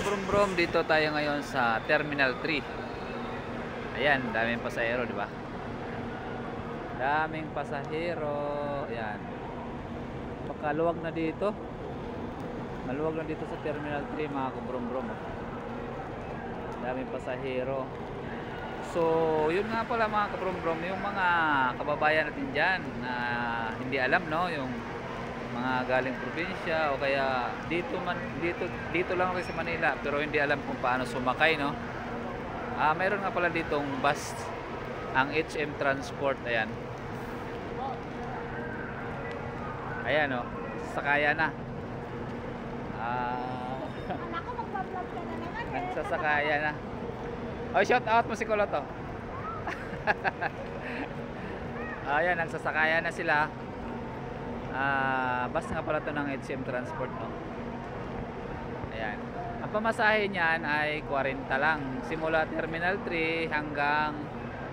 kabrum-brum, dito tayo ngayon sa Terminal 3. Ayan, daming pasahero, di ba? Daming pasahero. Ayan. Pagkaluwag na dito. Maluwag na dito sa Terminal 3, mga kabrum-brum. Daming pasahero. So, yun nga pala mga kabrum-brum, yung mga kababayan natin dyan na hindi alam, no, yung mga galing probinsya o kaya dito lang rin sa Manila pero hindi alam kung paano sumakay, no. Mayroon nga pala ditong bus, ang HM Transport. Ayan, ayan, no, sasakayan na. Nagsasakayan na. Oh, shout out mo si Koloto. Ayan, nagsasakayan na sila. Bus nga pala ito ng HM Transport, no? Ayan. Ang pamasahe niyan ay 40 lang. Simula Terminal 3 hanggang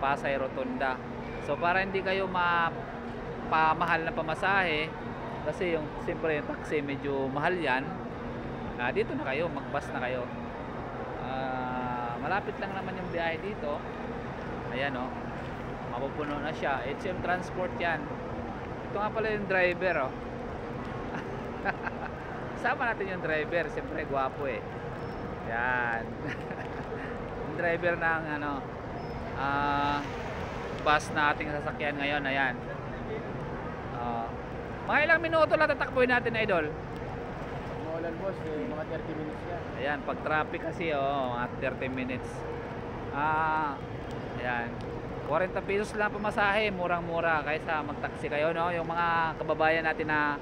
Pasay Rotunda. So para hindi kayo mapamahal na pamasahe, kasi yung siyempre yung taxi medyo mahal yan, dito na kayo, mag-bus na kayo. Malapit lang naman yung biyahe dito. Ayan, no? Mapupuno na siya. HM Transport yan. Ito nga pala yung driver, oh. Sama natin yung driver, siyempre gwapo eh. Yan. Yung driver ng bus na ating sasakyan ngayon. Ayan. Mga ilang minuto lang tatakbuhin natin, idol. Maulan, boss, mga 30 minutes yan. Ayan, pag traffic kasi, mga 30 minutes. Ayan, 40 pesos lang pamasahe, murang-mura kaysa mag-taxi kayo, no? Yung mga kababayan natin na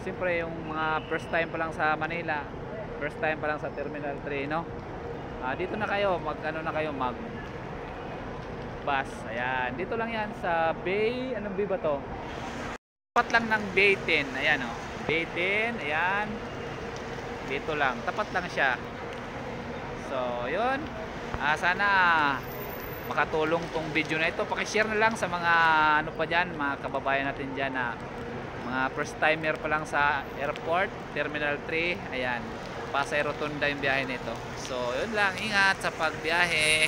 siyempre yung mga first time pa lang sa Manila, first time pa lang sa Terminal 3, no? Dito na kayo, mag bus. Ayan, dito lang yan sa Bay, anong bay ba to? Tapat lang ng Bay 10. Ayan, oh, Bay 10. Ayan, dito lang, tapat lang siya. So yun, sana makatulong tong video na ito. Pakishare na lang sa mga ano pa dyan, mga kababayan natin dyan na mga first timer pa lang sa airport, Terminal 3. Ayan, Pasay Rotunda yung biyahe nito. So yun lang, ingat sa pagbiyahe.